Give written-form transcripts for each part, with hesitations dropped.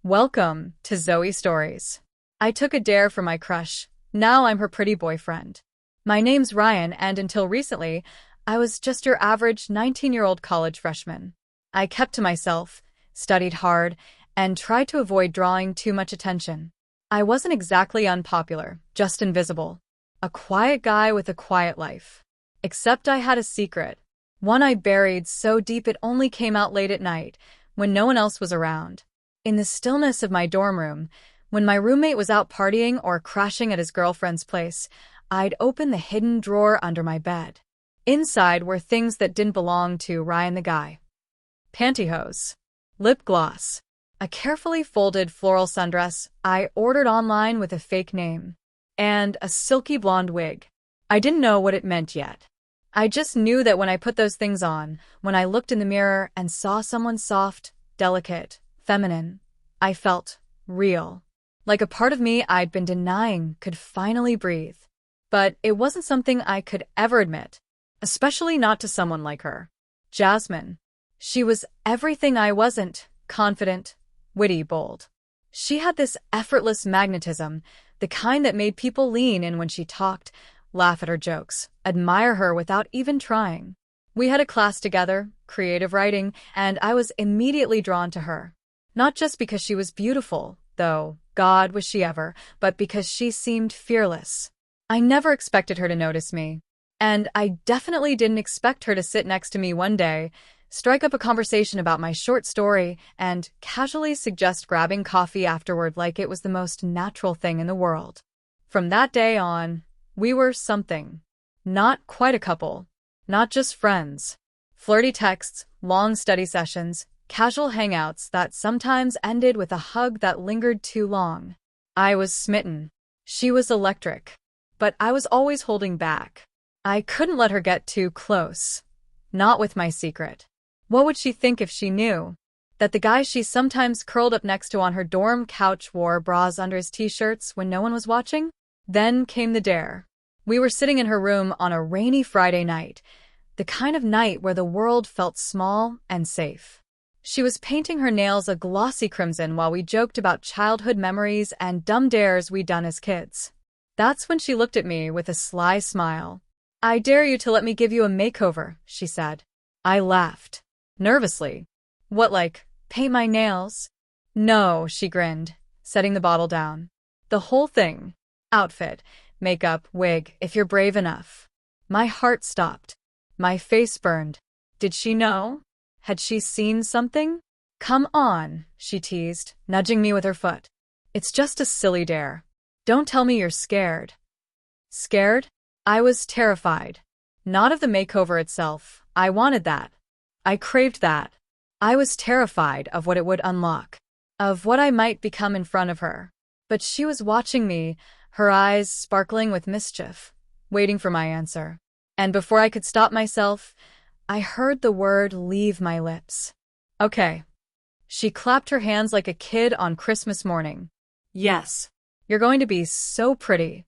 Welcome to Zoe Stories. I took a dare for my crush. Now I'm her pretty boyfriend. My name's Ryan, and until recently, I was just your average 19-year-old college freshman. I kept to myself, studied hard, and tried to avoid drawing too much attention. I wasn't exactly unpopular, just invisible. A quiet guy with a quiet life. Except I had a secret. One I buried so deep it only came out late at night, when no one else was around. In the stillness of my dorm room, when my roommate was out partying or crashing at his girlfriend's place, I'd open the hidden drawer under my bed. Inside were things that didn't belong to Ryan the guy. Pantyhose. Lip gloss. A carefully folded floral sundress I ordered online with a fake name. And a silky blonde wig. I didn't know what it meant yet. I just knew that when I put those things on, when I looked in the mirror and saw someone soft, delicate, feminine, I felt real. Like a part of me I'd been denying could finally breathe. But it wasn't something I could ever admit, especially not to someone like her. Jasmine. She was everything I wasn't: confident, witty, bold. She had this effortless magnetism, the kind that made people lean in when she talked, laugh at her jokes, admire her without even trying. We had a class together, creative writing, and I was immediately drawn to her. Not just because she was beautiful, though, God was she ever, but because she seemed fearless. I never expected her to notice me. And I definitely didn't expect her to sit next to me one day, strike up a conversation about my short story, and casually suggest grabbing coffee afterward like it was the most natural thing in the world. From that day on, we were something. Not quite a couple. Not just friends. Flirty texts, long study sessions, casual hangouts that sometimes ended with a hug that lingered too long. I was smitten. She was electric. But I was always holding back. I couldn't let her get too close. Not with my secret. What would she think if she knew that the guy she sometimes curled up next to on her dorm couch wore bras under his t-shirts when no one was watching? Then came the dare. We were sitting in her room on a rainy Friday night, the kind of night where the world felt small and safe. She was painting her nails a glossy crimson while we joked about childhood memories and dumb dares we'd done as kids. That's when she looked at me with a sly smile. "I dare you to let me give you a makeover," she said. I laughed. Nervously. "What, like, paint my nails?" "No," she grinned, setting the bottle down. "The whole thing. Outfit, makeup, wig, if you're brave enough." My heart stopped. My face burned. Did she know? Had she seen something? "Come on," she teased, nudging me with her foot. "It's just a silly dare. Don't tell me you're scared." Scared? I was terrified. Not of the makeover itself. I wanted that. I craved that. I was terrified of what it would unlock, of what I might become in front of her. But she was watching me, her eyes sparkling with mischief, waiting for my answer. And before I could stop myself, I heard the word leave my lips. "Okay." She clapped her hands like a kid on Christmas morning. "Yes. You're going to be so pretty."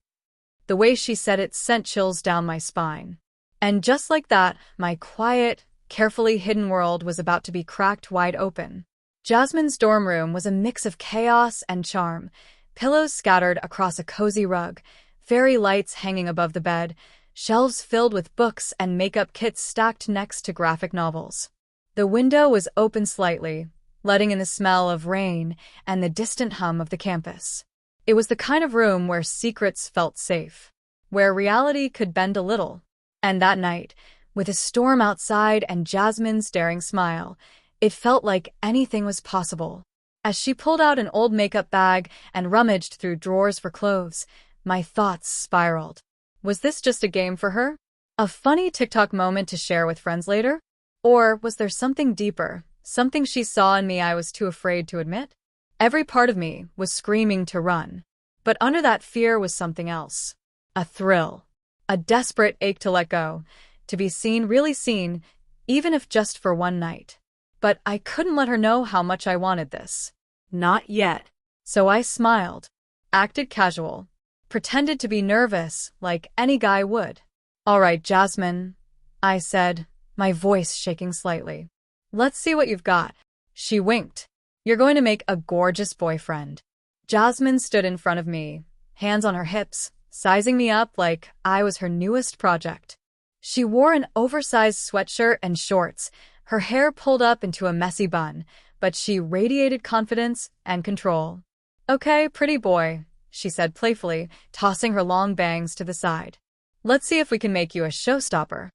The way she said it sent chills down my spine. And just like that, my quiet, carefully hidden world was about to be cracked wide open. Jasmine's dorm room was a mix of chaos and charm, pillows scattered across a cozy rug, fairy lights hanging above the bed, shelves filled with books and makeup kits stacked next to graphic novels. The window was open slightly, letting in the smell of rain and the distant hum of the campus. It was the kind of room where secrets felt safe, where reality could bend a little. And that night, with a storm outside and Jasmine's daring smile, it felt like anything was possible. As she pulled out an old makeup bag and rummaged through drawers for clothes, my thoughts spiraled. Was this just a game for her? A funny TikTok moment to share with friends later? Or was there something deeper, something she saw in me I was too afraid to admit? Every part of me was screaming to run. But under that fear was something else. A thrill. A desperate ache to let go. To be seen, really seen, even if just for one night. But I couldn't let her know how much I wanted this. Not yet. So I smiled. Acted casual. Pretended to be nervous, like any guy would. "All right, Jasmine," I said, my voice shaking slightly. "Let's see what you've got." She winked. You're going to make a gorgeous boyfriend. Jasmine stood in front of me, hands on her hips, sizing me up like I was her newest project. She wore an oversized sweatshirt and shorts, her hair pulled up into a messy bun, but she radiated confidence and control. Okay, pretty boy, she said playfully, tossing her long bangs to the side. Let's see if we can make you a showstopper.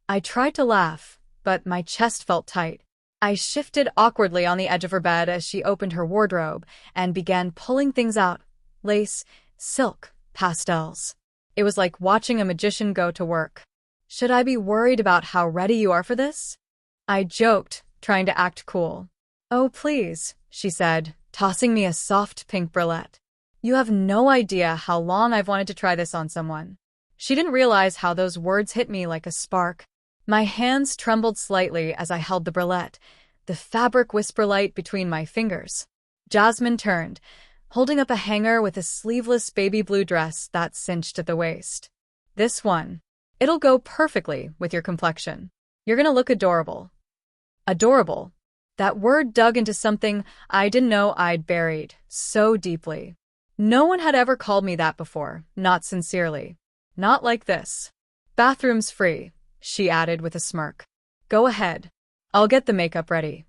I tried to laugh, but my chest felt tight. I shifted awkwardly on the edge of her bed as she opened her wardrobe and began pulling things out. Lace, silk, pastels. It was like watching a magician go to work. Should I be worried about how ready you are for this? I joked, trying to act cool. Oh, please, she said, tossing me a soft pink bralette. You have no idea how long I've wanted to try this on someone. She didn't realize how those words hit me like a spark. My hands trembled slightly as I held the bralette, the fabric whisper light between my fingers. Jasmine turned, holding up a hanger with a sleeveless baby blue dress that cinched at the waist. This one. It'll go perfectly with your complexion. You're gonna look adorable. Adorable. That word dug into something I didn't know I'd buried so deeply. No one had ever called me that before, not sincerely. Not like this. Bathroom's free, she added with a smirk. Go ahead. I'll get the makeup ready.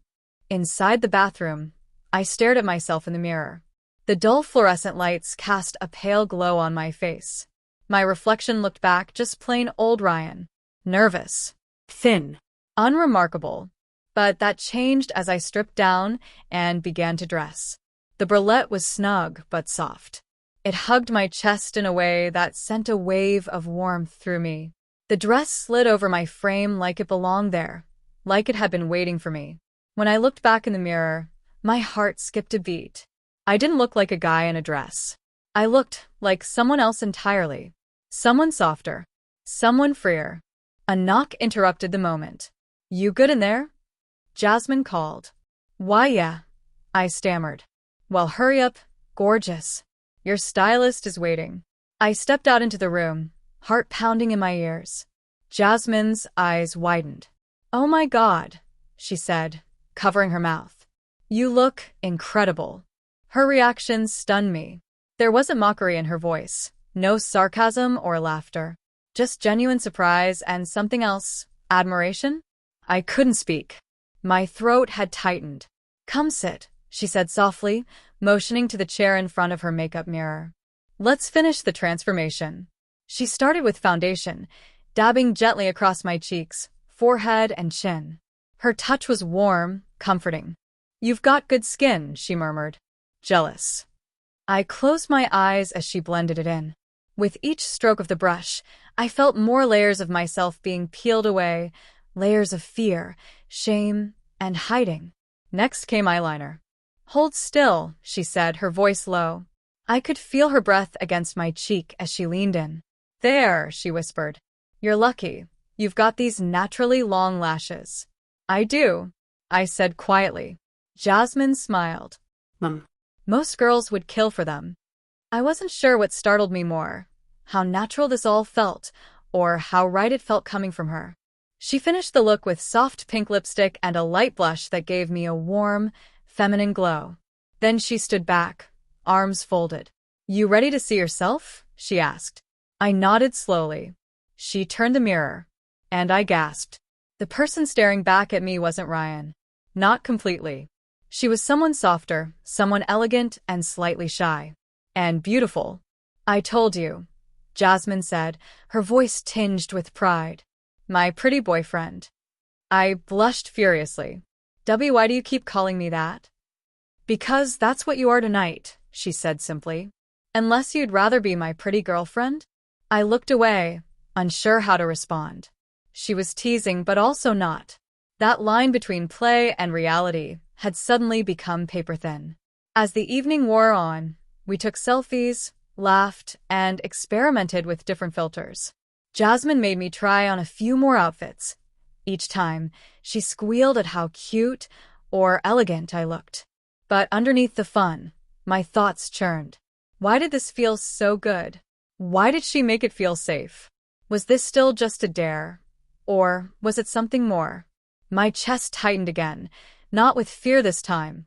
Inside the bathroom, I stared at myself in the mirror. The dull fluorescent lights cast a pale glow on my face. My reflection looked back just plain old Ryan. Nervous. Thin. Unremarkable. But that changed as I stripped down and began to dress. The bralette was snug but soft. It hugged my chest in a way that sent a wave of warmth through me. The dress slid over my frame like it belonged there, like it had been waiting for me. When I looked back in the mirror, my heart skipped a beat. I didn't look like a guy in a dress. I looked like someone else entirely. Someone softer. Someone freer. A knock interrupted the moment. You good in there? Jasmine called. Why, yeah, I stammered. Well, hurry up, gorgeous. Your stylist is waiting. I stepped out into the room, heart pounding in my ears. Jasmine's eyes widened. Oh my God, she said, covering her mouth. You look incredible. Her reaction stunned me. There wasn't mockery in her voice, no sarcasm or laughter. Just genuine surprise and something else, admiration? I couldn't speak. My throat had tightened. Come sit, she said softly, motioning to the chair in front of her makeup mirror. Let's finish the transformation. She started with foundation, dabbing gently across my cheeks, forehead, and chin. Her touch was warm, comforting. You've got good skin, she murmured. Jealous. I closed my eyes as she blended it in. With each stroke of the brush, I felt more layers of myself being peeled away, layers of fear, shame, and hiding. Next came eyeliner. Hold still, she said, her voice low. I could feel her breath against my cheek as she leaned in. There, she whispered. You're lucky. You've got these naturally long lashes. I do, I said quietly. Jasmine smiled. Most girls would kill for them. I wasn't sure what startled me more, how natural this all felt, or how right it felt coming from her. She finished the look with soft pink lipstick and a light blush that gave me a warm, feminine glow. Then she stood back, arms folded. You ready to see yourself? She asked. I nodded slowly. She turned the mirror, and I gasped. The person staring back at me wasn't Ryan. Not completely. She was someone softer, someone elegant and slightly shy. And beautiful. I told you, Jasmine said, her voice tinged with pride. My pretty boyfriend. I blushed furiously. Why do you keep calling me that? Because that's what you are tonight, she said simply. Unless you'd rather be my pretty girlfriend? I looked away, unsure how to respond. She was teasing but also not. That line between play and reality had suddenly become paper-thin. As the evening wore on, we took selfies, laughed, and experimented with different filters. Jasmine made me try on a few more outfits. Each time, she squealed at how cute or elegant I looked. But underneath the fun, my thoughts churned. Why did this feel so good? Why did she make it feel safe? Was this still just a dare? Or was it something more? My chest tightened again, not with fear this time,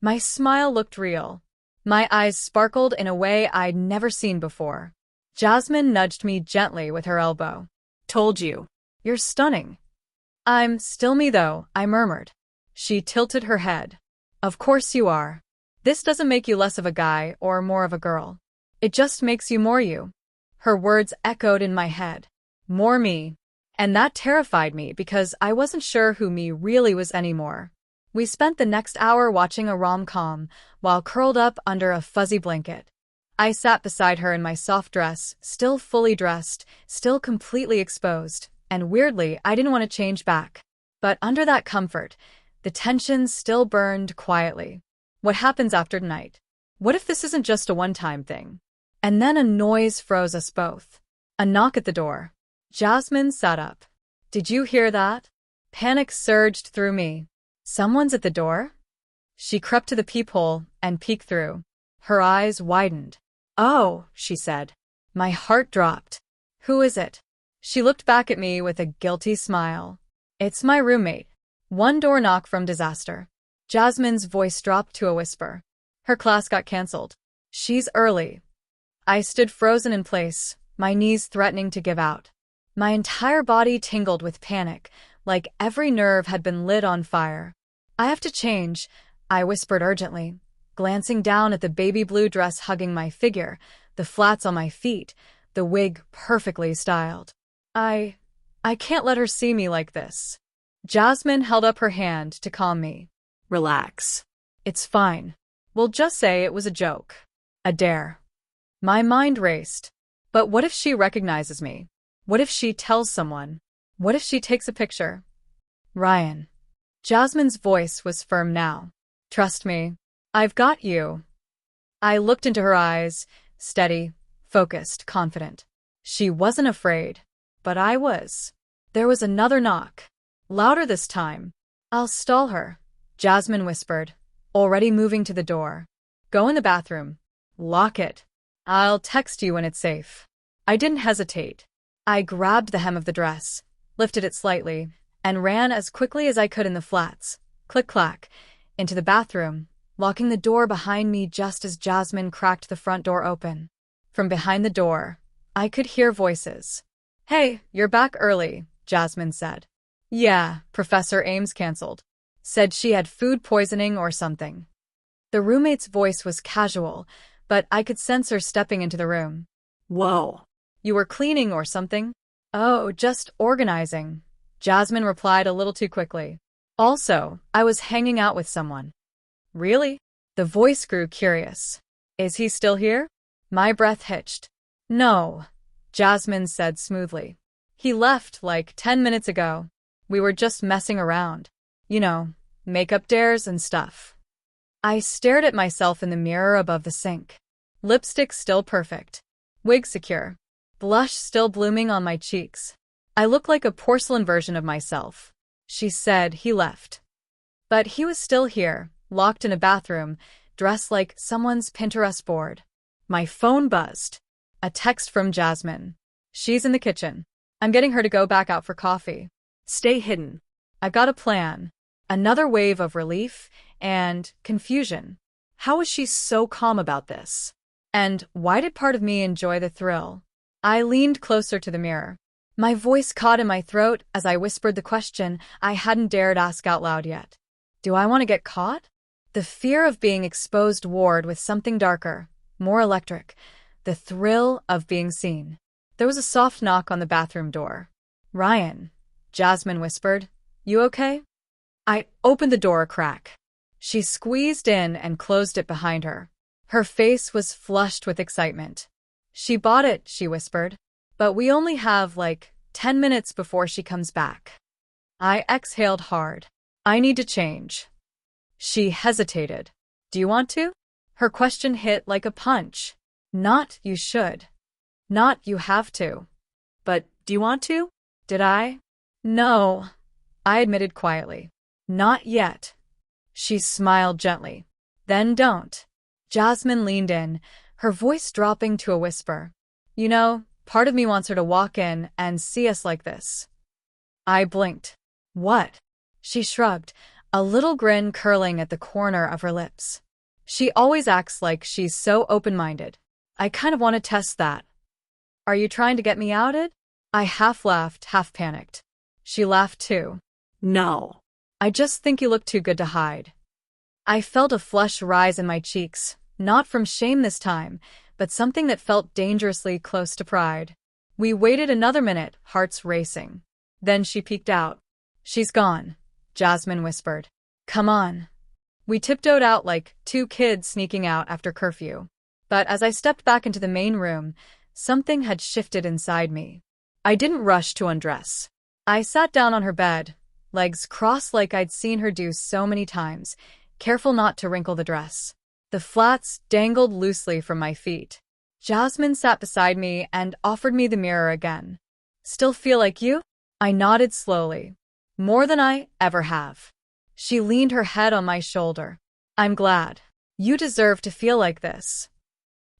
My smile looked real. My eyes sparkled in a way I'd never seen before. Jasmine nudged me gently with her elbow. Told you. You're stunning. I'm still me though, I murmured. She tilted her head. Of course you are. This doesn't make you less of a guy or more of a girl. It just makes you more you. Her words echoed in my head. More me. And that terrified me because I wasn't sure who me really was anymore. We spent the next hour watching a rom-com while curled up under a fuzzy blanket. I sat beside her in my soft dress, still fully dressed, still completely exposed, and weirdly, I didn't want to change back. But under that comfort, the tension still burned quietly. What happens after tonight? What if this isn't just a one-time thing? And then a noise froze us both. A knock at the door. Jasmine sat up. Did you hear that? Panic surged through me. Someone's at the door? She crept to the peephole and peeked through. Her eyes widened. Oh, she said. My heart dropped. Who is it? She looked back at me with a guilty smile. It's my roommate. One door knock from disaster. Jasmine's voice dropped to a whisper. Her class got cancelled. She's early. I stood frozen in place, my knees threatening to give out. My entire body tingled with panic, like every nerve had been lit on fire. I have to change, I whispered urgently, glancing down at the baby blue dress hugging my figure, the flats on my feet, the wig perfectly styled. I can't let her see me like this. Jasmine held up her hand to calm me. Relax. It's fine. We'll just say it was a joke. A dare. My mind raced. But what if she recognizes me? What if she tells someone? What if she takes a picture? Ryan. Jasmine's voice was firm now. Trust me. I've got you. I looked into her eyes, steady, focused, confident. She wasn't afraid. But I was. There was another knock. Louder this time. I'll stall her, Jasmine whispered, already moving to the door. Go in the bathroom. Lock it. I'll text you when it's safe. I didn't hesitate. I grabbed the hem of the dress, lifted it slightly, and ran as quickly as I could in the flats, click-clack, into the bathroom, locking the door behind me just as Jasmine cracked the front door open. From behind the door, I could hear voices. Hey, you're back early, Jasmine said. Yeah, Professor Ames canceled. Said she had food poisoning or something. The roommate's voice was casual, but I could sense her stepping into the room. Whoa. You were cleaning or something? Oh, just organizing, Jasmine replied a little too quickly. Also, I was hanging out with someone. Really? The voice grew curious. Is he still here? My breath hitched. No, Jasmine said smoothly. He left like 10 minutes ago. We were just messing around. You know, makeup dares and stuff. I stared at myself in the mirror above the sink. Lipstick still perfect. Wig secure. Blush still blooming on my cheeks. I look like a porcelain version of myself. She said he left. But he was still here, locked in a bathroom, dressed like someone's Pinterest board. My phone buzzed. A text from Jasmine. She's in the kitchen. I'm getting her to go back out for coffee. Stay hidden. I've got a plan. Another wave of relief and confusion. How was she so calm about this? And why did part of me enjoy the thrill? I leaned closer to the mirror. My voice caught in my throat as I whispered the question I hadn't dared ask out loud yet. Do I want to get caught? The fear of being exposed warred with something darker, more electric. The thrill of being seen. There was a soft knock on the bathroom door. Ryan, Jasmine whispered. You okay? I opened the door a crack. She squeezed in and closed it behind her. Her face was flushed with excitement. She bought it, she whispered. But we only have, 10 minutes before she comes back. I exhaled hard. I need to change. She hesitated. Do you want to? Her question hit like a punch. Not you should. Not you have to. But do you want to? Did I? No, I admitted quietly. Not yet. She smiled gently. Then don't. Jasmine leaned in, her voice dropping to a whisper. You know, part of me wants her to walk in and see us like this. I blinked. What? She shrugged. a little grin curling at the corner of her lips. She always acts like she's so open-minded. I kind of want to test that. Are you trying to get me outed? I half laughed, half panicked. She laughed too. No. I just think you look too good to hide. I felt a flush rise in my cheeks, not from shame this time, but something that felt dangerously close to pride. We waited another minute, hearts racing. Then she peeked out. She's gone, Jasmine whispered. Come on. We tiptoed out like two kids sneaking out after curfew. But as I stepped back into the main room, something had shifted inside me. I didn't rush to undress. I sat down on her bed, legs crossed like I'd seen her do so many times, careful not to wrinkle the dress. The flats dangled loosely from my feet. Jasmine sat beside me and offered me the mirror again. Still feel like you? I nodded slowly. More than I ever have. She leaned her head on my shoulder. I'm glad. You deserve to feel like this.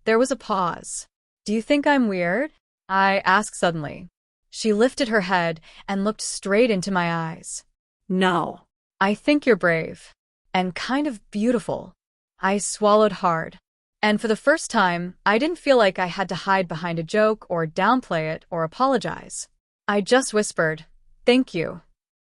There was a pause. Do you think I'm weird? I asked suddenly. She lifted her head and looked straight into my eyes. No. I think you're brave. And kind of beautiful. I swallowed hard. And for the first time, I didn't feel like I had to hide behind a joke or downplay it or apologize. I just whispered, thank you.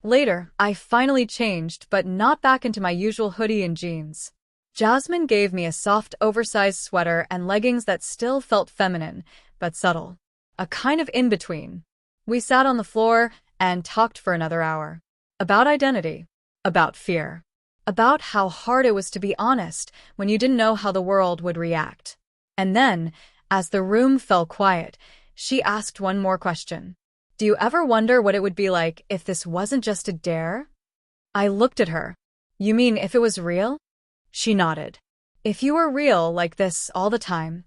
Later, I finally changed, but not back into my usual hoodie and jeans. Jasmine gave me a soft, oversized sweater and leggings that still felt feminine, but subtle. A kind of in-between. We sat on the floor and talked for another hour. About identity. About fear. About how hard it was to be honest when you didn't know how the world would react. And then, as the room fell quiet, she asked one more question. Do you ever wonder what it would be like if this wasn't just a dare? I looked at her. You mean if it was real? She nodded. If you were real like this all the time?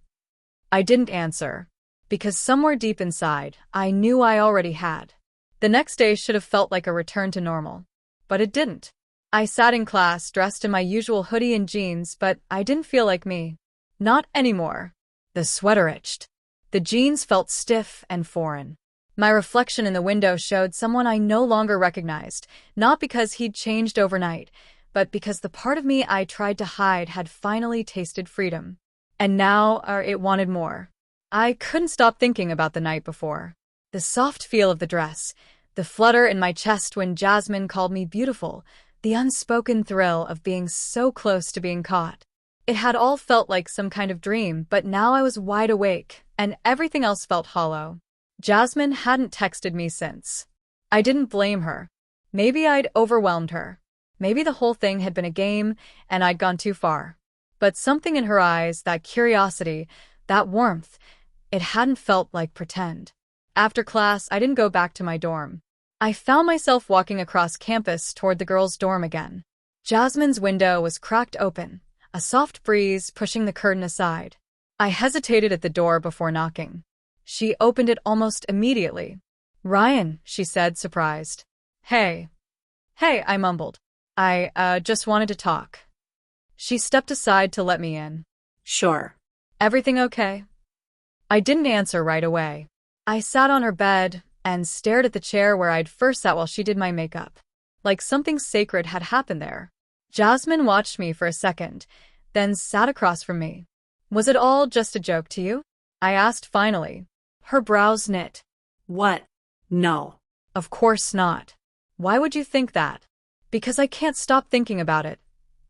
I didn't answer, because somewhere deep inside, I knew I already had. The next day should have felt like a return to normal. But it didn't. I sat in class dressed in my usual hoodie and jeans, but I didn't feel like me. Not anymore. The sweater itched. The jeans felt stiff and foreign. My reflection in the window showed someone I no longer recognized, not because he'd changed overnight, but because the part of me I tried to hide had finally tasted freedom. And now it wanted more. I couldn't stop thinking about the night before. The soft feel of the dress, the flutter in my chest when Jasmine called me beautiful, the unspoken thrill of being so close to being caught. It had all felt like some kind of dream, but now I was wide awake, and everything else felt hollow. Jasmine hadn't texted me since. I didn't blame her. Maybe I'd overwhelmed her. Maybe the whole thing had been a game, and I'd gone too far. But something in her eyes, that curiosity, that warmth, it hadn't felt like pretend. After class, I didn't go back to my dorm. I found myself walking across campus toward the girls' dorm again. Jasmine's window was cracked open, a soft breeze pushing the curtain aside. I hesitated at the door before knocking. She opened it almost immediately. Ryan, she said, surprised. Hey. Hey, I mumbled. I just wanted to talk. She stepped aside to let me in. Sure. Everything okay? I didn't answer right away. I sat on her bed and stared at the chair where I'd first sat while she did my makeup. Like something sacred had happened there. Jasmine watched me for a second, then sat across from me. Was it all just a joke to you? I asked finally. Her brows knit. What? No. Of course not. Why would you think that? Because I can't stop thinking about it,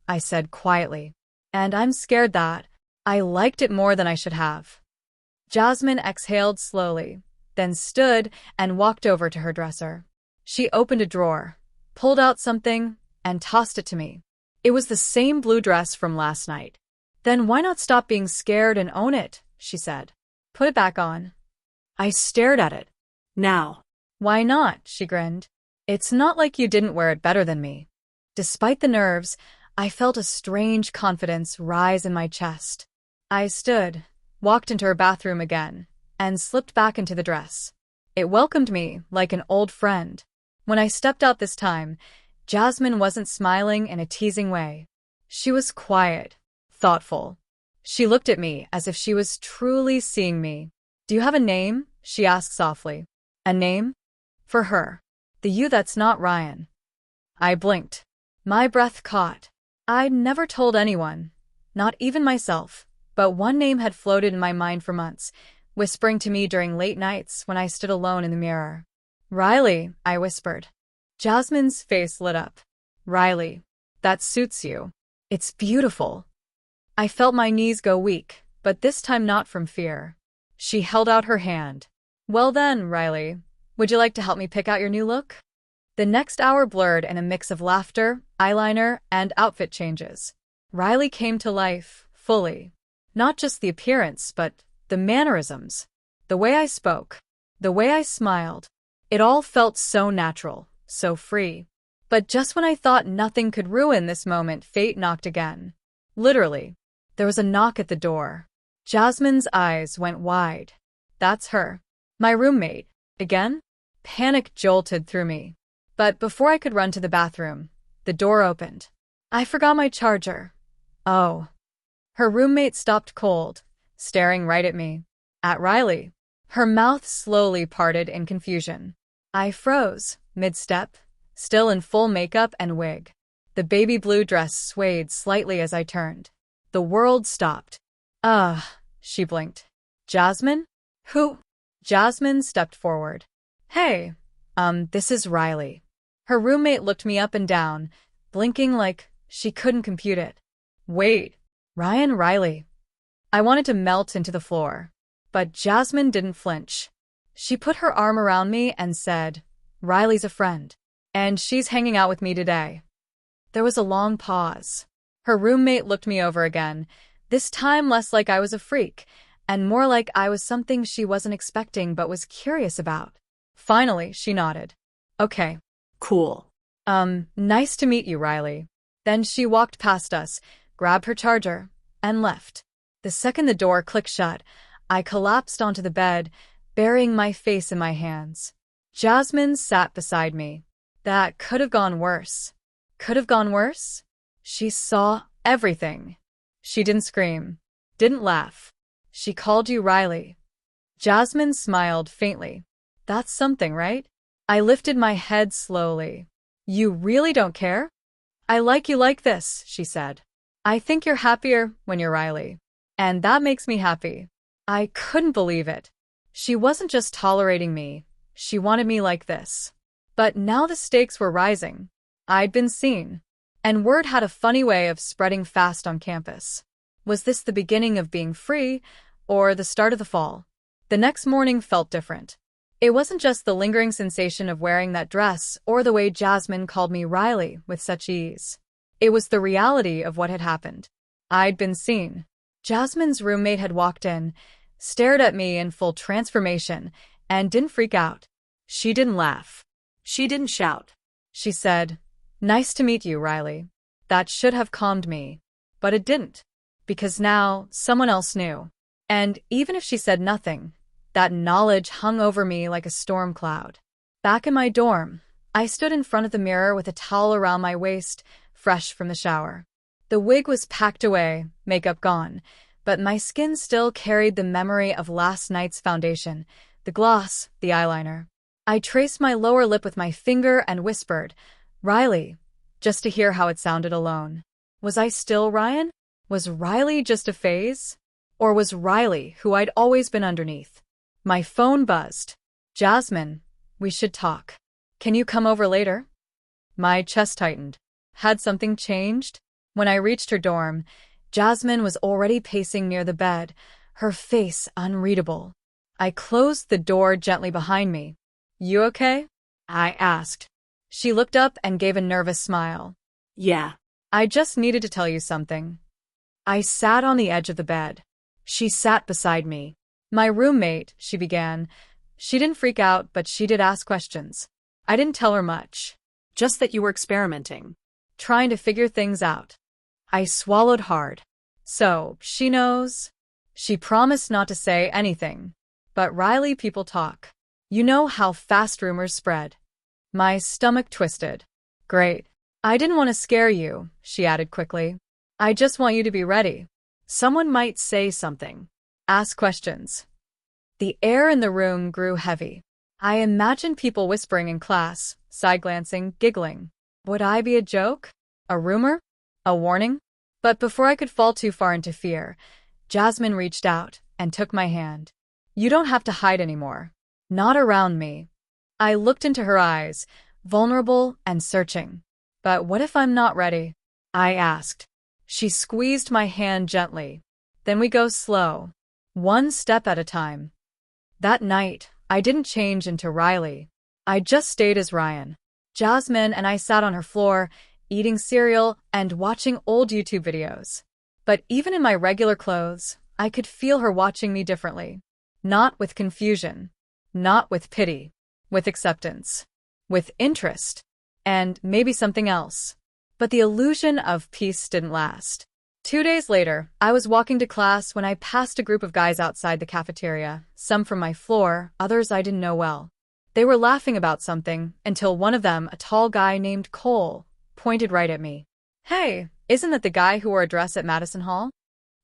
I said quietly. And I'm scared that I liked it more than I should have. Jasmine exhaled slowly, then stood and walked over to her dresser. She opened a drawer, pulled out something, and tossed it to me. It was the same blue dress from last night. Then why not stop being scared and own it, she said. Put it back on. I stared at it. Now. Why not, she grinned. It's not like you didn't wear it better than me. Despite the nerves, I felt a strange confidence rise in my chest. I stood, walked into her bathroom again, and slipped back into the dress. It welcomed me like an old friend. When I stepped out this time, Jasmine wasn't smiling in a teasing way. She was quiet, thoughtful. She looked at me as if she was truly seeing me. Do you have a name? She asked softly. A name? For her. The you that's not Ryan. I blinked. My breath caught. I'd never told anyone, not even myself, but one name had floated in my mind for months, whispering to me during late nights when I stood alone in the mirror. Riley, I whispered. Jasmine's face lit up. Riley, that suits you. It's beautiful. I felt my knees go weak, but this time not from fear. She held out her hand. Well then, Riley, would you like to help me pick out your new look? The next hour blurred in a mix of laughter, eyeliner, and outfit changes. Riley came to life, fully. Not just the appearance, but the mannerisms. The way I spoke. The way I smiled. It all felt so natural, so free. But just when I thought nothing could ruin this moment, fate knocked again. Literally. There was a knock at the door. Jasmine's eyes went wide. That's her. My roommate. Again? Panic jolted through me. But before I could run to the bathroom, the door opened. I forgot my charger. Oh. Her roommate stopped cold, staring right at me. At Riley. Her mouth slowly parted in confusion. I froze, mid-step, still in full makeup and wig. The baby blue dress swayed slightly as I turned. The world stopped. She blinked. Jasmine? Who? Jasmine stepped forward. Hey, this is Riley. Her roommate looked me up and down, blinking like she couldn't compute it. Wait, Riley. I wanted to melt into the floor, but Jasmine didn't flinch. She put her arm around me and said, Riley's a friend, and she's hanging out with me today. There was a long pause. Her roommate looked me over again, this time less like I was a freak, and more like I was something she wasn't expecting but was curious about. Finally, she nodded. Okay. Cool. Nice to meet you, Riley. Then she walked past us, grabbed her charger, and left. The second the door clicked shut, I collapsed onto the bed, burying my face in my hands. Jasmine sat beside me. That could have gone worse. Could have gone worse? She saw everything. She didn't scream, didn't laugh. She called you Riley. Jasmine smiled faintly. That's something, right? I lifted my head slowly. You really don't care? I like you like this, she said. I think you're happier when you're Riley. And that makes me happy. I couldn't believe it. She wasn't just tolerating me. She wanted me like this. But now the stakes were rising. I'd been seen. And word had a funny way of spreading fast on campus. Was this the beginning of being free, or the start of the fall? The next morning felt different. It wasn't just the lingering sensation of wearing that dress or the way Jasmine called me Riley with such ease. It was the reality of what had happened. I'd been seen. Jasmine's roommate had walked in, stared at me in full transformation, and didn't freak out. She didn't laugh. She didn't shout. She said, Nice to meet you, Riley. That should have calmed me. But it didn't. Because now, someone else knew. And even if she said nothing, that knowledge hung over me like a storm cloud. Back in my dorm, I stood in front of the mirror with a towel around my waist, fresh from the shower. The wig was packed away, makeup gone, but my skin still carried the memory of last night's foundation, the gloss, the eyeliner. I traced my lower lip with my finger and whispered, Riley, just to hear how it sounded alone. Was I still Ryan? Was Riley just a phase? Or was Riley who I'd always been underneath? My phone buzzed. Jasmine, we should talk. Can you come over later? My chest tightened. Had something changed? When I reached her dorm, Jasmine was already pacing near the bed, her face unreadable. I closed the door gently behind me. You okay? I asked. She looked up and gave a nervous smile. Yeah. I just needed to tell you something. I sat on the edge of the bed. She sat beside me. My roommate, she began. She didn't freak out, but she did ask questions. I didn't tell her much. Just that you were experimenting. Trying to figure things out. I swallowed hard. So, she knows? She promised not to say anything. But Riley people talk. You know how fast rumors spread. My stomach twisted. Great. I didn't want to scare you, she added quickly. I just want you to be ready. Someone might say something. Ask questions. The air in the room grew heavy. I imagined people whispering in class, side-glancing, giggling. Would I be a joke? A rumor? A warning? But before I could fall too far into fear, Jasmine reached out and took my hand. You don't have to hide anymore. Not around me. I looked into her eyes, vulnerable and searching. But what if I'm not ready? I asked. She squeezed my hand gently. Then we go slow, one step at a time. That night, I didn't change into Riley. I just stayed as Ryan. Jasmine and I sat on her floor, eating cereal and watching old YouTube videos. But even in my regular clothes, I could feel her watching me differently. Not with confusion. Not with pity. With acceptance. With interest. And maybe something else. But the illusion of peace didn't last. 2 days later, I was walking to class when I passed a group of guys outside the cafeteria, some from my floor, others I didn't know well. They were laughing about something until one of them, a tall guy named Cole, pointed right at me. Hey, isn't that the guy who wore a dress at Madison Hall?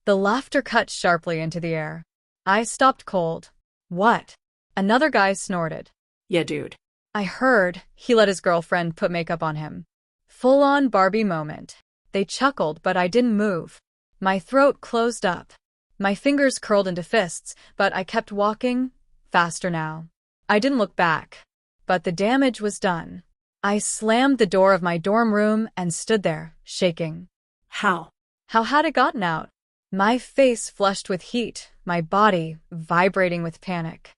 The laughter cut sharply into the air. I stopped cold. What? Another guy snorted. Yeah, dude. I heard he let his girlfriend put makeup on him. Full-on Barbie moment. They chuckled, but I didn't move. My throat closed up. My fingers curled into fists, but I kept walking, faster now. I didn't look back. But the damage was done. I slammed the door of my dorm room and stood there, shaking. How? How had it gotten out? My face flushed with heat, my body vibrating with panic.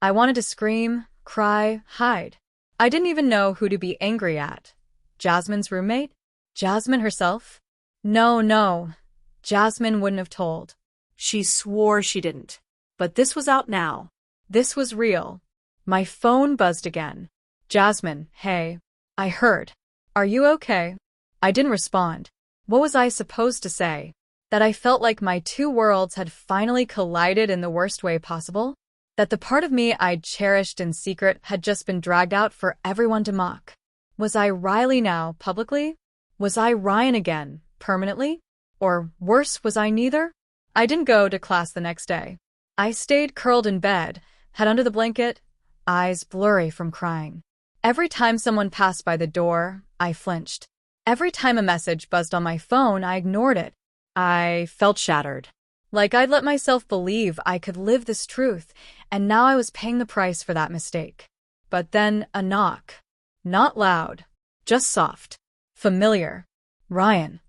I wanted to scream, cry, hide. I didn't even know who to be angry at. Jasmine's roommate? Jasmine herself? No. Jasmine wouldn't have told. She swore she didn't. But this was out now. This was real. My phone buzzed again. Jasmine, hey. I heard. Are you okay? I didn't respond. What was I supposed to say? That I felt like my two worlds had finally collided in the worst way possible? That the part of me I'd cherished in secret had just been dragged out for everyone to mock? Was I Riley now, publicly? Was I Ryan again, permanently? Or worse, was I neither? I didn't go to class the next day. I stayed curled in bed, head under the blanket, eyes blurry from crying. Every time someone passed by the door, I flinched. Every time a message buzzed on my phone, I ignored it. I felt shattered. Like I'd let myself believe I could live this truth, and now I was paying the price for that mistake. But then a knock. Not loud, just soft. Familiar. Ryan.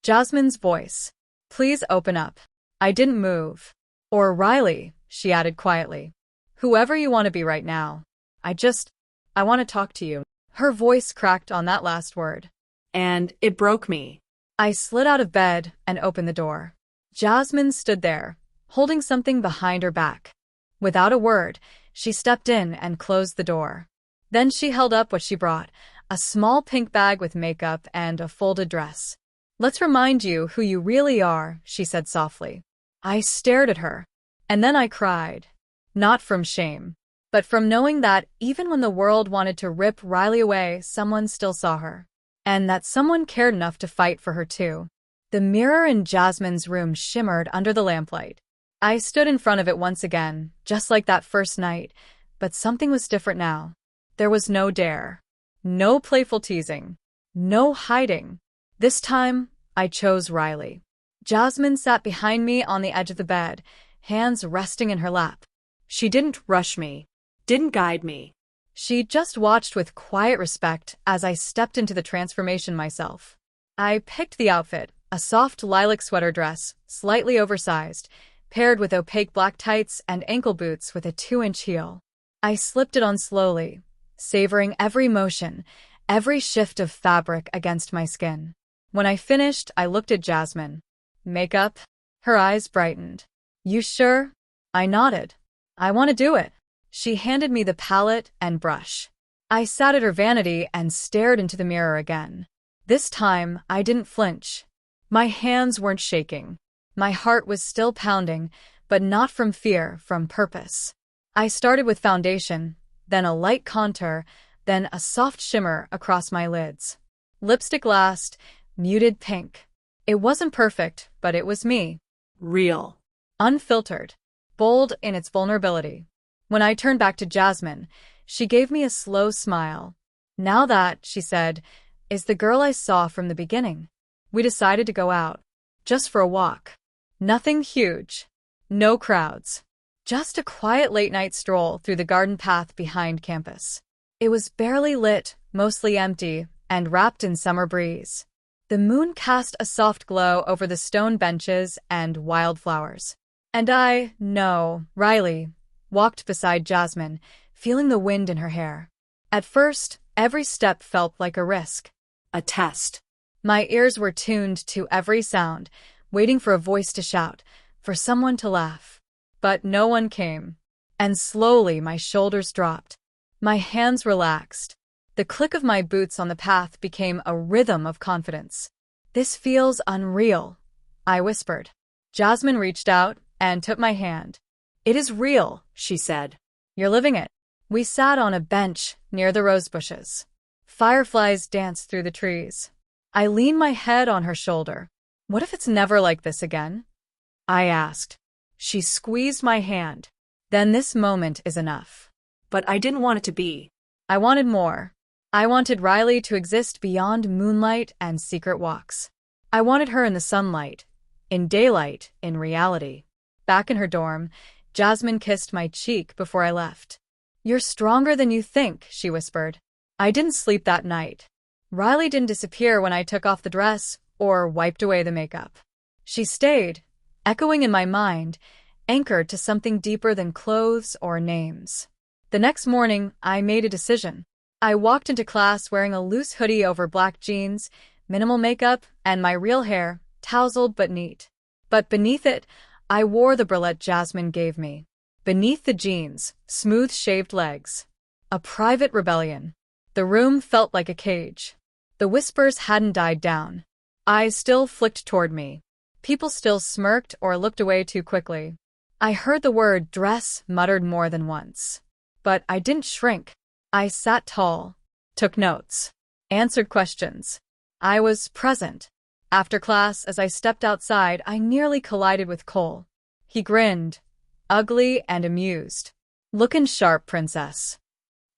Jasmine's voice. Please open up. I didn't move. Or Riley, she added quietly. Whoever you want to be right now. I want to talk to you. Her voice cracked on that last word. And it broke me. I slid out of bed and opened the door. Jasmine stood there, holding something behind her back. Without a word, she stepped in and closed the door. Then she held up what she brought, a small pink bag with makeup and a folded dress. Let's remind you who you really are, she said softly. I stared at her, and then I cried. Not from shame, but from knowing that even when the world wanted to rip Riley away, someone still saw her. And that someone cared enough to fight for her too. The mirror in Jasmine's room shimmered under the lamplight. I stood in front of it once again, just like that first night, but something was different now. There was no dare. No playful teasing. No hiding. This time, I chose Riley. Jasmine sat behind me on the edge of the bed, hands resting in her lap. She didn't rush me. Didn't guide me. She just watched with quiet respect as I stepped into the transformation myself. I picked the outfit, a soft lilac sweater dress, slightly oversized, paired with opaque black tights and ankle boots with a 2-inch heel. I slipped it on slowly, savoring every motion, every shift of fabric against my skin. When I finished, I looked at Jasmine. Makeup? Her eyes brightened. You sure? I nodded. I want to do it. She handed me the palette and brush. I sat at her vanity and stared into the mirror again. This time, I didn't flinch. My hands weren't shaking. My heart was still pounding, but not from fear, from purpose. I started with foundation, then a light contour, then a soft shimmer across my lids. Lipstick last, muted pink. It wasn't perfect, but it was me. Real. Unfiltered. Bold in its vulnerability. When I turned back to Jasmine, she gave me a slow smile. Now that, she said, is the girl I saw from the beginning. We decided to go out. Just for a walk. Nothing huge. No crowds. Just a quiet late-night stroll through the garden path behind campus. It was barely lit, mostly empty, and wrapped in summer breeze. The moon cast a soft glow over the stone benches and wildflowers. And Riley, walked beside Jasmine, feeling the wind in her hair. At first, every step felt like a risk. A test. My ears were tuned to every sound, waiting for a voice to shout, for someone to laugh. But no one came. And slowly my shoulders dropped. My hands relaxed. The click of my boots on the path became a rhythm of confidence. "This feels unreal," I whispered. Jasmine reached out and took my hand. "It is real," she said. "You're living it." We sat on a bench near the rose bushes. Fireflies danced through the trees. I leaned my head on her shoulder. "What if it's never like this again?" I asked. She squeezed my hand. "Then this moment is enough." But I didn't want it to be. I wanted more. I wanted Riley to exist beyond moonlight and secret walks. I wanted her in the sunlight, in daylight, in reality. Back in her dorm, Jasmine kissed my cheek before I left. "You're stronger than you think," she whispered. I didn't sleep that night. Riley didn't disappear when I took off the dress or wiped away the makeup. She stayed, echoing in my mind, anchored to something deeper than clothes or names. The next morning, I made a decision. I walked into class wearing a loose hoodie over black jeans, minimal makeup, and my real hair, tousled but neat. But beneath it, I wore the bralette Jasmine gave me. Beneath the jeans, smooth-shaved legs. A private rebellion. The room felt like a cage. The whispers hadn't died down. Eyes still flicked toward me. People still smirked or looked away too quickly. I heard the word dress muttered more than once. But I didn't shrink. I sat tall, took notes, answered questions. I was present. After class, as I stepped outside, I nearly collided with Cole. He grinned, ugly and amused. "Lookin' sharp, princess."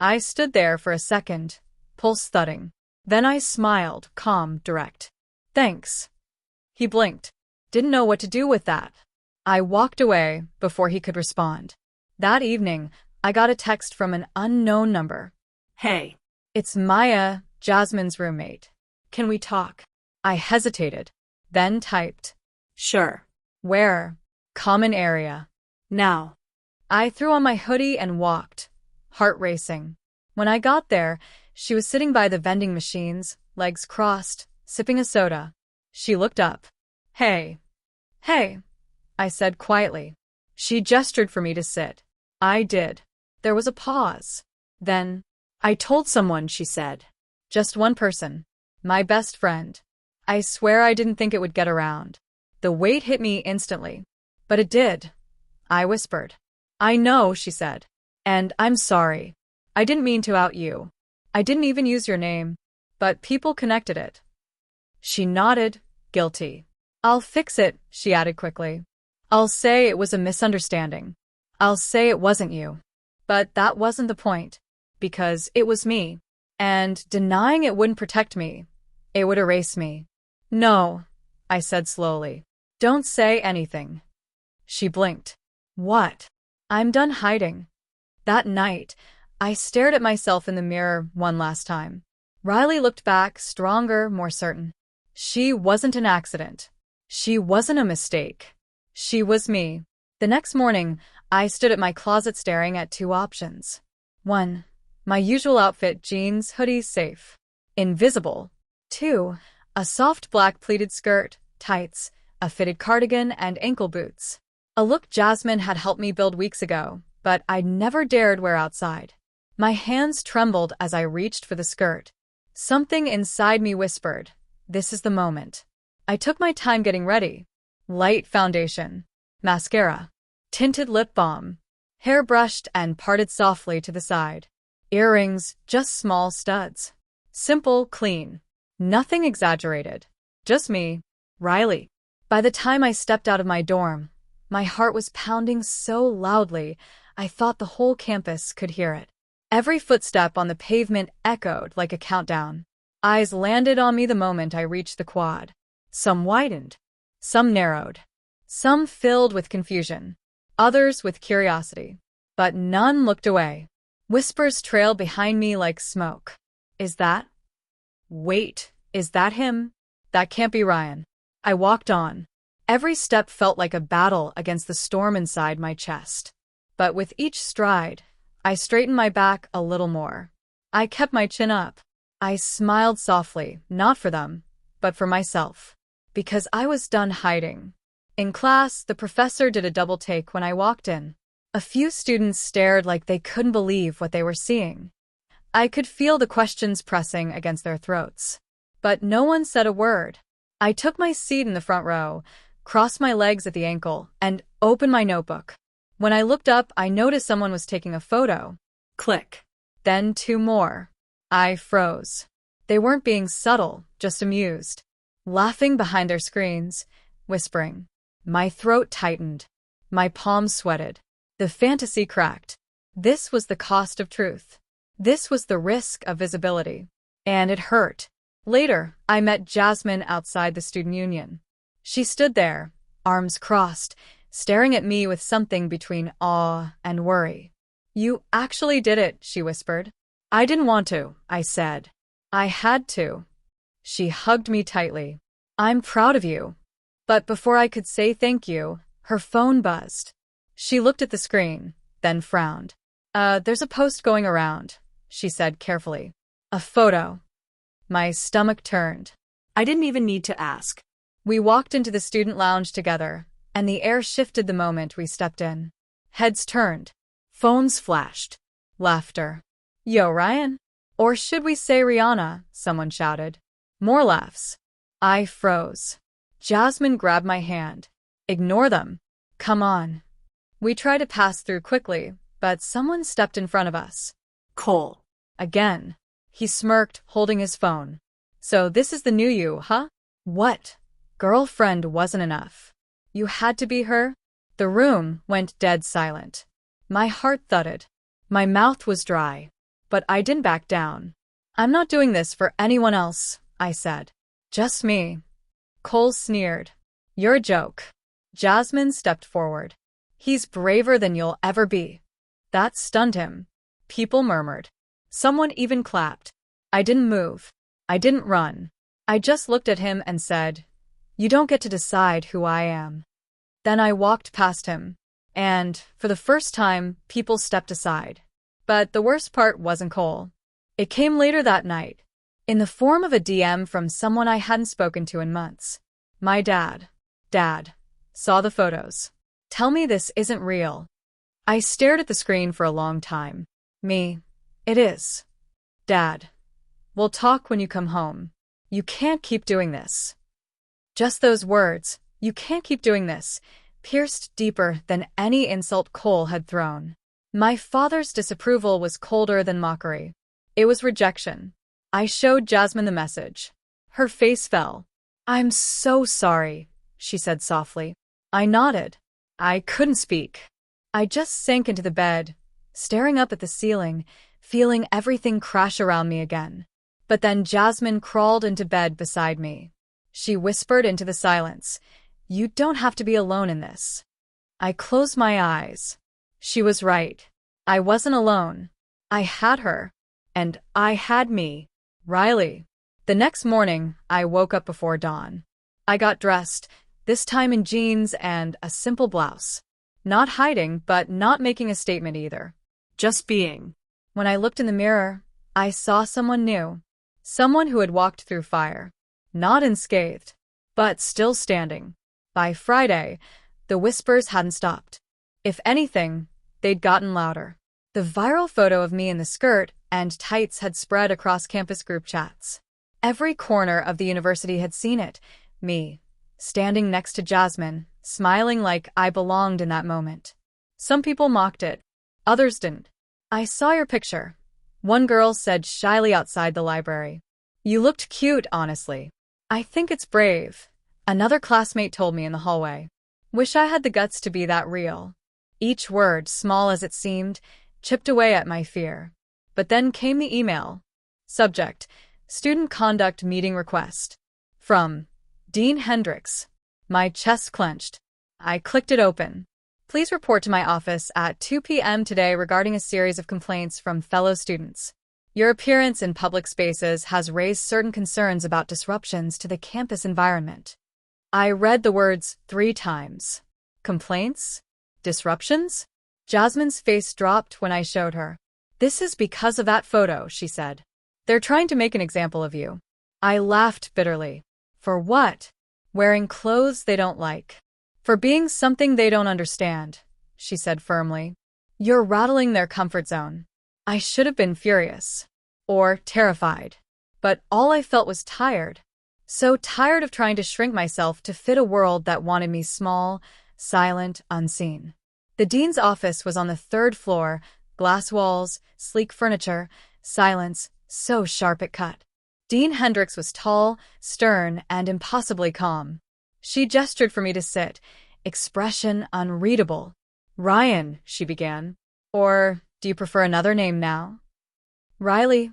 I stood there for a second, pulse thudding. Then I smiled, calm, direct. "Thanks." He blinked. Didn't know what to do with that. I walked away before he could respond. That evening, I got a text from an unknown number. "Hey. It's Maya, Jasmine's roommate. Can we talk?" I hesitated, then typed. "Sure." "Where?" "Common area." "Now." I threw on my hoodie and walked, heart racing. When I got there, she was sitting by the vending machines, legs crossed, sipping a soda. She looked up. "Hey." "Hey," I said quietly. She gestured for me to sit. I did. There was a pause. Then, "I told someone," she said. "Just one person. My best friend." I swear I didn't think it would get around. The weight hit me instantly. But it did. I whispered. "I know," she said. "And I'm sorry. I didn't mean to out you. I didn't even use your name. But people connected it." She nodded, guilty. "I'll fix it," she added quickly. "I'll say it was a misunderstanding. I'll say it wasn't you." But that wasn't the point. Because it was me. And denying it wouldn't protect me. It would erase me. "No," I said slowly. "Don't say anything." She blinked. "What?" "I'm done hiding." That night, I stared at myself in the mirror one last time. Riley looked back, stronger, more certain. She wasn't an accident. She wasn't a mistake. She was me. The next morning, I stood at my closet staring at two options. 1. My usual outfit, jeans, hoodie, safe. Invisible. 2. A soft black pleated skirt, tights, a fitted cardigan, and ankle boots. A look Jasmine had helped me build weeks ago, but I'd never dared wear outside. My hands trembled as I reached for the skirt. Something inside me whispered, "This is the moment." I took my time getting ready. Light foundation, mascara, tinted lip balm, hair brushed and parted softly to the side. Earrings, just small studs. Simple, clean. Nothing exaggerated. Just me, Riley. By the time I stepped out of my dorm, my heart was pounding so loudly, I thought the whole campus could hear it. Every footstep on the pavement echoed like a countdown. Eyes landed on me the moment I reached the quad. Some widened, some narrowed, some filled with confusion, others with curiosity. But none looked away. Whispers trailed behind me like smoke. Is that? Wait, is that him? That can't be Ryan. I walked on. Every step felt like a battle against the storm inside my chest. But with each stride, I straightened my back a little more. I kept my chin up. I smiled softly, not for them, but for myself. Because I was done hiding. In class, the professor did a double take when I walked in. A few students stared like they couldn't believe what they were seeing. I could feel the questions pressing against their throats. But no one said a word. I took my seat in the front row, crossed my legs at the ankle, and opened my notebook. When I looked up, I noticed someone was taking a photo. Click. Then 2 more. I froze. They weren't being subtle, just amused. Laughing behind their screens, whispering. My throat tightened. My palms sweated. The fantasy cracked. This was the cost of truth. This was the risk of visibility. And it hurt. Later, I met Jasmine outside the student union. She stood there, arms crossed, staring at me with something between awe and worry. You actually did it, she whispered. I didn't want to, I said. I had to. She hugged me tightly. I'm proud of you. But before I could say thank you, her phone buzzed. She looked at the screen, then frowned. There's a post going around, she said carefully. A photo. My stomach turned. I didn't even need to ask. We walked into the student lounge together, and the air shifted the moment we stepped in. Heads turned. Phones flashed. Laughter. Yo, Ryan? Or should we say Rihanna? Someone shouted. More laughs. I froze. Jasmine grabbed my hand. Ignore them. Come on. We tried to pass through quickly, but someone stepped in front of us. Cole. Again. He smirked, holding his phone. So this is the new you, huh? What? Girlfriend wasn't enough. You had to be her? The room went dead silent. My heart thudded. My mouth was dry. But I didn't back down. I'm not doing this for anyone else, I said. Just me. Cole sneered. You're a joke. Jasmine stepped forward. He's braver than you'll ever be. That stunned him. People murmured. Someone even clapped. I didn't move. I didn't run. I just looked at him and said, You don't get to decide who I am. Then I walked past him. And, for the first time, people stepped aside. But the worst part wasn't Cole. It came later that night, in the form of a DM from someone I hadn't spoken to in months. My dad. Dad. Saw the photos. Tell me this isn't real. I stared at the screen for a long time. Me. It is. Dad. We'll talk when you come home. You can't keep doing this. Just those words, you can't keep doing this, pierced deeper than any insult Cole had thrown. My father's disapproval was colder than mockery. It was rejection. I showed Jasmine the message. Her face fell. I'm so sorry, she said softly. I nodded. I couldn't speak. I just sank into the bed, staring up at the ceiling, feeling everything crash around me again. But then Jasmine crawled into bed beside me. She whispered into the silence, You don't have to be alone in this. I closed my eyes. She was right. I wasn't alone. I had her. And I had me. Riley. The next morning, I woke up before dawn. I got dressed, this time in jeans and a simple blouse. Not hiding, but not making a statement either. Just being. When I looked in the mirror, I saw someone new. Someone who had walked through fire. Not unscathed, but still standing. By Friday, the whispers hadn't stopped. If anything, they'd gotten louder. The viral photo of me in the skirt and tights had spread across campus group chats. Every corner of the university had seen it. Me, standing next to Jasmine, smiling like I belonged in that moment. Some people mocked it. Others didn't. I saw your picture. One girl said shyly outside the library. You looked cute, honestly. I think it's brave. Another classmate told me in the hallway. Wish I had the guts to be that real. Each word, small as it seemed, chipped away at my fear. But then came the email. Subject, Student Conduct Meeting Request. From Dean Hendricks. My chest clenched. I clicked it open. Please report to my office at 2 p.m. today regarding a series of complaints from fellow students. Your appearance in public spaces has raised certain concerns about disruptions to the campus environment. I read the words 3 times. Complaints? Disruptions? Jasmine's face dropped when I showed her. This is because of that photo, she said. They're trying to make an example of you. I laughed bitterly. For what? Wearing clothes they don't like. For being something they don't understand, she said firmly. You're rattling their comfort zone. I should have been furious. Or terrified. But all I felt was tired. So tired of trying to shrink myself to fit a world that wanted me small, silent, unseen. The dean's office was on the 3rd floor, glass walls, sleek furniture, silence, so sharp it cut. Dean Hendricks was tall, stern, and impossibly calm. She gestured for me to sit, expression unreadable. Ryan, she began. Or do you prefer another name now? Riley,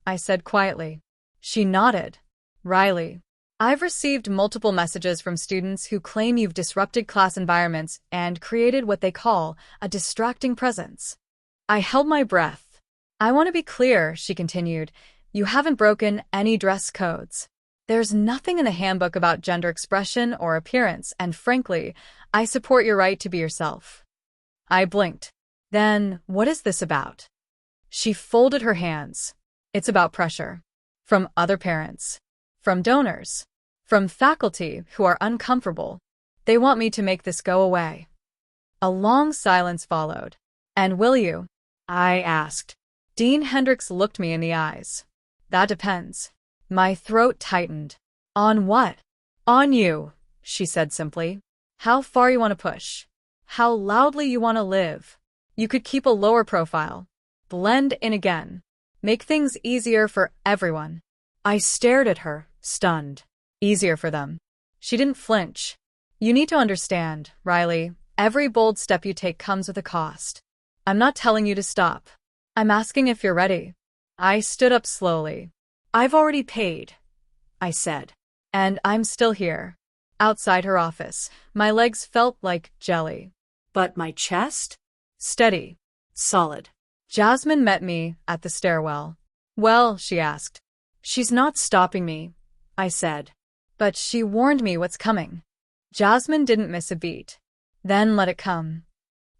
I said quietly. She nodded. Riley. I've received multiple messages from students who claim you've disrupted class environments and created what they call a distracting presence. I held my breath. I want to be clear, she continued. You haven't broken any dress codes. There's nothing in the handbook about gender expression or appearance, and frankly, I support your right to be yourself. I blinked. Then, what is this about? She folded her hands. It's about pressure. From other parents. From donors. From faculty who are uncomfortable. They want me to make this go away. A long silence followed. And will you? I asked. Dean Hendricks looked me in the eyes. That depends. My throat tightened. On what? On you, she said simply. How far you want to push. How loudly you want to live. You could keep a lower profile. Blend in again. Make things easier for everyone. I stared at her, stunned. Easier for them. She didn't flinch. You need to understand, Riley, every bold step you take comes with a cost. I'm not telling you to stop. I'm asking if you're ready. I stood up slowly. I've already paid, I said. And I'm still here. Outside her office, my legs felt like jelly. But my chest? Steady. Solid. Jasmine met me at the stairwell. Well, she asked. She's not stopping me, I said. But she warned me what's coming. Jasmine didn't miss a beat. Then let it come.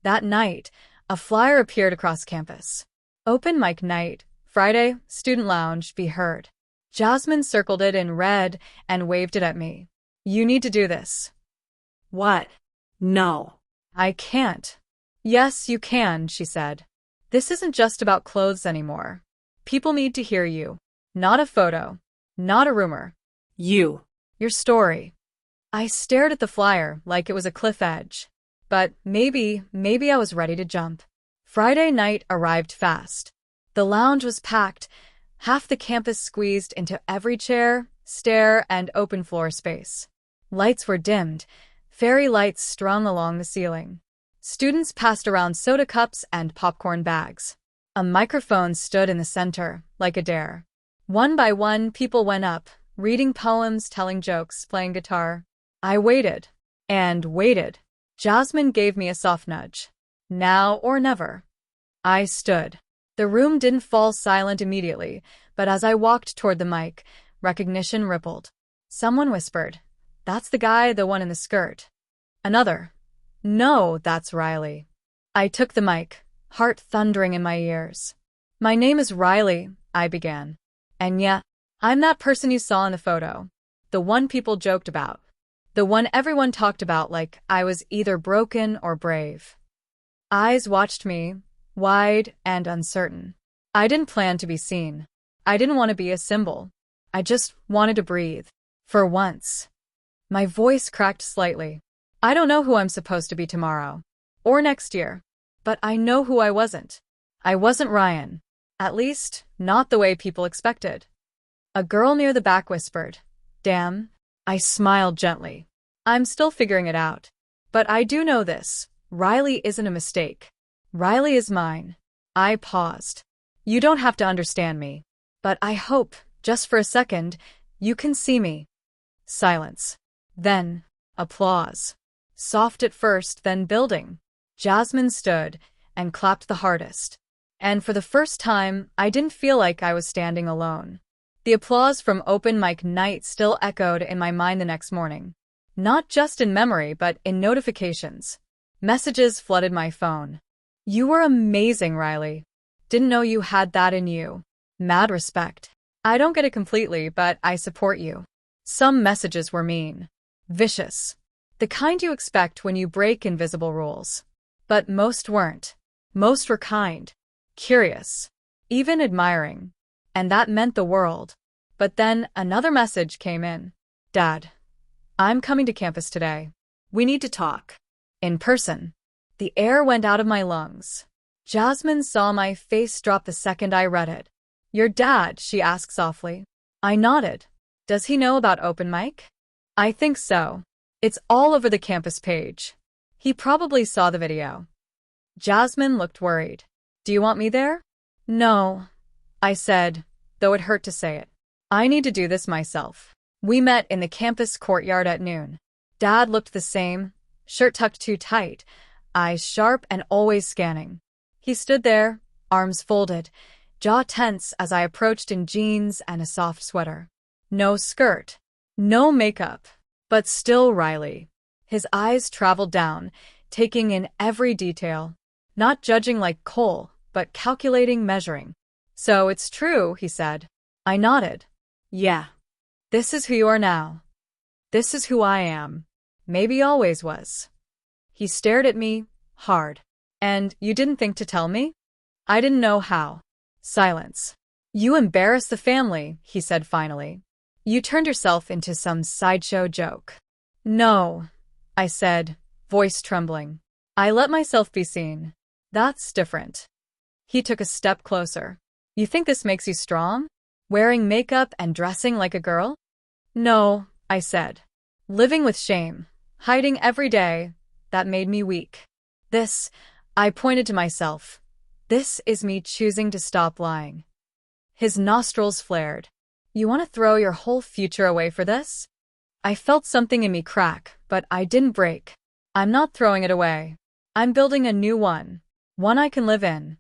That night, a flyer appeared across campus. Open mic night, Friday, student lounge, be heard. Jasmine circled it in red and waved it at me. You need to do this. What? No. I can't. Yes, you can, she said. This isn't just about clothes anymore. People need to hear you. Not a photo. Not a rumor. You. Your story. I stared at the flyer like it was a cliff edge. But maybe I was ready to jump. Friday night arrived fast. The lounge was packed, half the campus squeezed into every chair, stair, and open floor space. Lights were dimmed, fairy lights strung along the ceiling. Students passed around soda cups and popcorn bags. A microphone stood in the center, like a dare. One by one, people went up, reading poems, telling jokes, playing guitar. I waited. And waited. Jasmine gave me a soft nudge. Now or never. I stood. The room didn't fall silent immediately, but as I walked toward the mic, recognition rippled. Someone whispered, "That's the guy, the one in the skirt." Another, "No, that's Riley." I took the mic, heart thundering in my ears. "My name is Riley," I began. "And yet, I'm that person you saw in the photo. The one people joked about. The one everyone talked about like I was either broken or brave." Eyes watched me, wide and uncertain. I didn't plan to be seen. I didn't want to be a symbol. I just wanted to breathe. For once. My voice cracked slightly. I don't know who I'm supposed to be tomorrow. Or next year. But I know who I wasn't. I wasn't Ryan. At least, not the way people expected. A girl near the back whispered, "Damn." I smiled gently. I'm still figuring it out. But I do know this. Riley isn't a mistake. Riley is mine. I paused. You don't have to understand me. But I hope Just for a second, you can see me. Silence. Then, applause. Soft at first, then building. Jasmine stood and clapped the hardest. And for the first time, I didn't feel like I was standing alone. The applause from open mic night still echoed in my mind the next morning. Not just in memory, but in notifications. Messages flooded my phone. You were amazing, Riley. Didn't know you had that in you. Mad respect. I don't get it completely, but I support you. Some messages were mean. Vicious. The kind you expect when you break invisible rules. But most weren't. Most were kind. Curious. Even admiring. And that meant the world. But then another message came in. Dad, I'm coming to campus today. We need to talk. In person. The air went out of my lungs. Jasmine saw my face drop the second I read it. Your dad, she asked softly. I nodded. Does he know about open mic? I think so. It's all over the campus page. He probably saw the video. Jasmine looked worried. Do you want me there? No, I said, though it hurt to say it. I need to do this myself. We met in the campus courtyard at noon. Dad looked the same, shirt tucked too tight, eyes sharp and always scanning. He stood there, arms folded, jaw tense as I approached in jeans and a soft sweater. No skirt, no makeup, but still Riley. His eyes traveled down, taking in every detail, not judging like Cole, but calculating, measuring. So it's true, he said. I nodded. Yeah. This is who you are now. This is who I am. Maybe always was. He stared at me, hard. And you didn't think to tell me? I didn't know how. Silence. You embarrass the family, he said finally. You turned yourself into some sideshow joke. No, I said, voice trembling. I let myself be seen. That's different. He took a step closer. You think this makes you strong? Wearing makeup and dressing like a girl? No, I said. Living with shame, hiding every day, that made me weak. This, I pointed to myself. This is me choosing to stop lying. His nostrils flared. You want to throw your whole future away for this? I felt something in me crack, but I didn't break. I'm not throwing it away. I'm building a new one I can live in.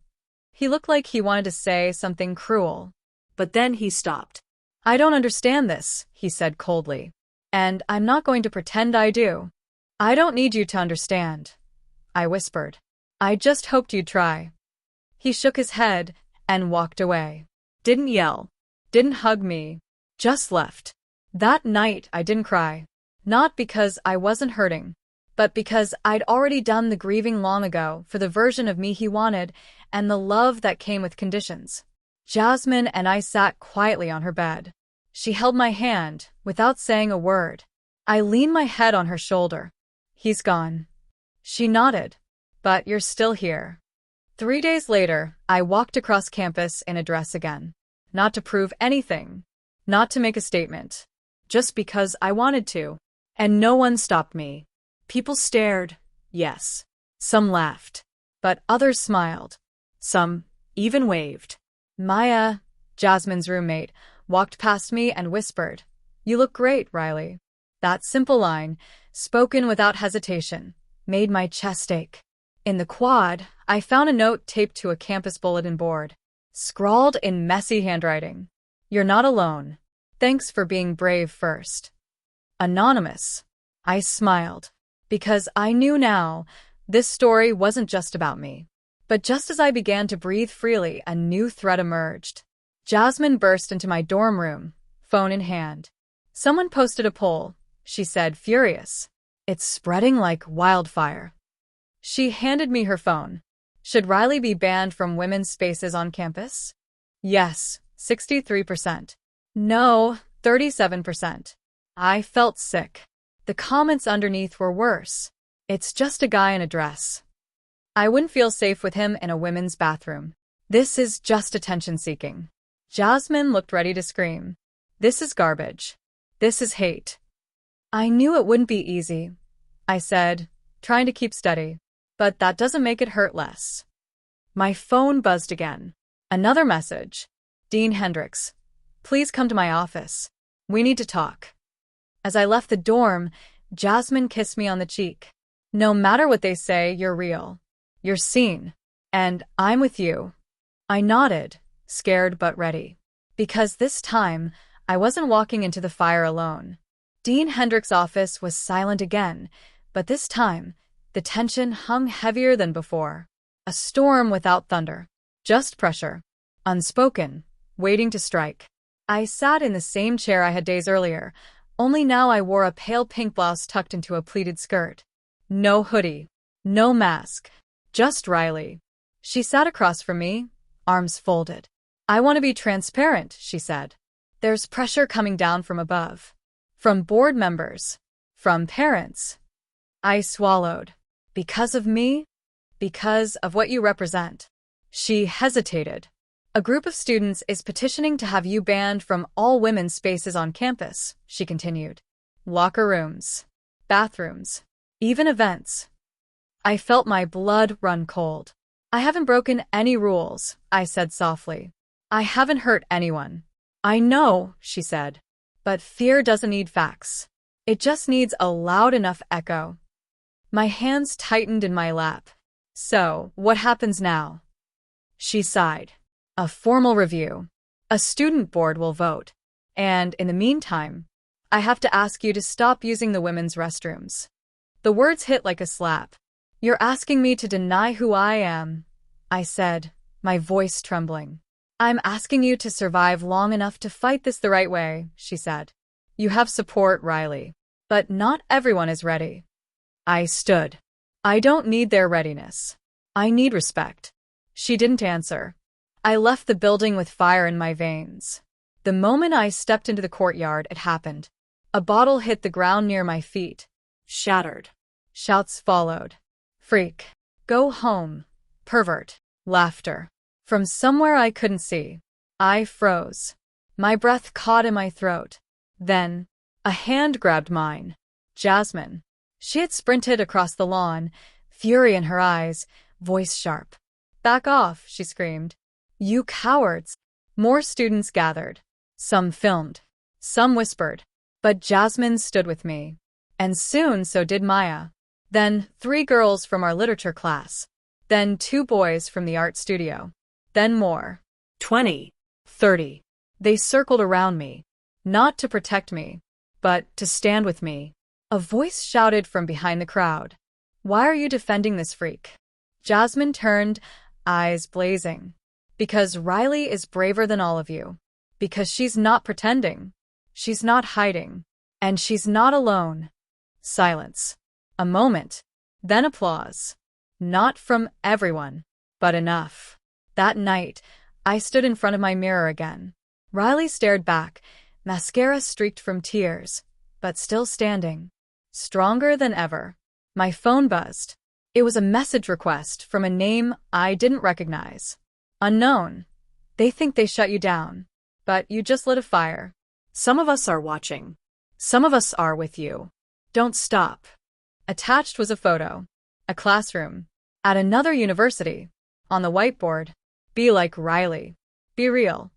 He looked like he wanted to say something cruel. But then he stopped. I don't understand this, he said coldly. And I'm not going to pretend I do. I don't need you to understand. I whispered. I just hoped you'd try. He shook his head and walked away. Didn't yell. Didn't hug me. Just left. That night I didn't cry. Not because I wasn't hurting, but because I'd already done the grieving long ago for the version of me he wanted and the love that came with conditions. Jasmine and I sat quietly on her bed. She held my hand without saying a word. I leaned my head on her shoulder. He's gone. She nodded. But you're still here. 3 days later, I walked across campus in a dress again. Not to prove anything. Not to make a statement. Just because I wanted to. And no one stopped me. People stared, yes. Some laughed. But others smiled. Some even waved. Maya, Jasmine's roommate, walked past me and whispered, You look great, Riley. That simple line, spoken without hesitation, made my chest ache. In the quad, I found a note taped to a campus bulletin board, scrawled in messy handwriting. You're not alone. Thanks for being brave first. Anonymous. I smiled, because I knew now this story wasn't just about me. But just as I began to breathe freely, a new threat emerged. Jasmine burst into my dorm room, phone in hand. Someone posted a poll, she said, furious. It's spreading like wildfire. She handed me her phone. Should Riley be banned from women's spaces on campus? Yes, 63%. No, 37%. I felt sick. The comments underneath were worse. It's just a guy in a dress. I wouldn't feel safe with him in a women's bathroom. This is just attention-seeking. Jasmine looked ready to scream. This is garbage. This is hate. I knew it wouldn't be easy, I said, trying to keep steady. But that doesn't make it hurt less. My phone buzzed again. Another message. Dean Hendricks. Please come to my office. We need to talk. As I left the dorm, Jasmine kissed me on the cheek. No matter what they say, you're real. You're seen. And I'm with you. I nodded, scared but ready. Because this time, I wasn't walking into the fire alone. Dean Hendrick's office was silent again, but this time, the tension hung heavier than before. A storm without thunder. Just pressure. Unspoken. Waiting to strike. I sat in the same chair I had days earlier, only now I wore a pale pink blouse tucked into a pleated skirt. No hoodie. No mask. Just Riley. She sat across from me, arms folded. I want to be transparent, she said. There's pressure coming down from above. From board members. From parents. I swallowed. Because of me? Because of what you represent. She hesitated. A group of students is petitioning to have you banned from all women's spaces on campus, she continued. Locker rooms. Bathrooms. Even events. I felt my blood run cold. I haven't broken any rules, I said softly. I haven't hurt anyone. I know, she said. But fear doesn't need facts. It just needs a loud enough echo. My hands tightened in my lap. So, what happens now? She sighed. A formal review. A student board will vote. And in the meantime, I have to ask you to stop using the women's restrooms. The words hit like a slap. You're asking me to deny who I am, I said, my voice trembling. I'm asking you to survive long enough to fight this the right way, she said. You have support, Riley. But not everyone is ready. I stood. I don't need their readiness. I need respect. She didn't answer. I left the building with fire in my veins. The moment I stepped into the courtyard, it happened. A bottle hit the ground near my feet. Shattered. Shouts followed. Freak. Go home. Pervert. Laughter. From somewhere I couldn't see. I froze. My breath caught in my throat. Then, a hand grabbed mine. Jasmine. She had sprinted across the lawn, fury in her eyes, voice sharp. Back off, she screamed. You cowards. More students gathered. Some filmed. Some whispered. But Jasmine stood with me. And soon so did Maya. Then 3 girls from our literature class. Then 2 boys from the art studio. Then more. 20. 30. They circled around me. Not to protect me, but to stand with me. A voice shouted from behind the crowd. Why are you defending this freak? Jasmine turned, eyes blazing. Because Riley is braver than all of you. Because she's not pretending. She's not hiding. And she's not alone. Silence. A moment. Then applause. Not from everyone, but enough. That night, I stood in front of my mirror again. Riley stared back, mascara streaked from tears, but still standing. Stronger than ever. My phone buzzed. It was a message request from a name I didn't recognize. Unknown. They think they shut you down, but you just lit a fire. Some of us are watching. Some of us are with you. Don't stop. Attached was a photo. A classroom. At another university. On the whiteboard. Be like Riley. Be real.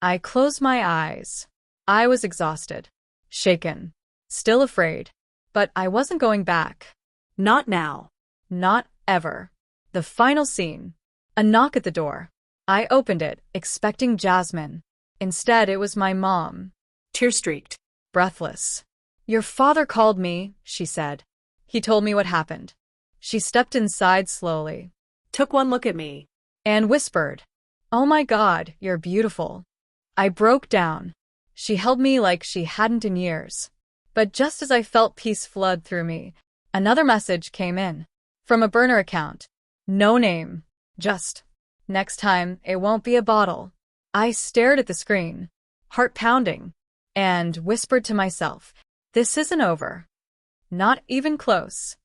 I closed my eyes. I was exhausted. Shaken. Still afraid. But I wasn't going back. Not now. Not ever. The final scene. A knock at the door. I opened it, expecting Jasmine. Instead, it was my mom. Tear-streaked. Breathless. Your father called me, she said. He told me what happened. She stepped inside slowly. Took one look at me. And whispered, Oh my God, you're beautiful. I broke down. She held me like she hadn't in years. But just as I felt peace flood through me, another message came in. From a burner account. No name. Just. Next time, it won't be a bottle. I stared at the screen, heart pounding, and whispered to myself, This isn't over. Not even close.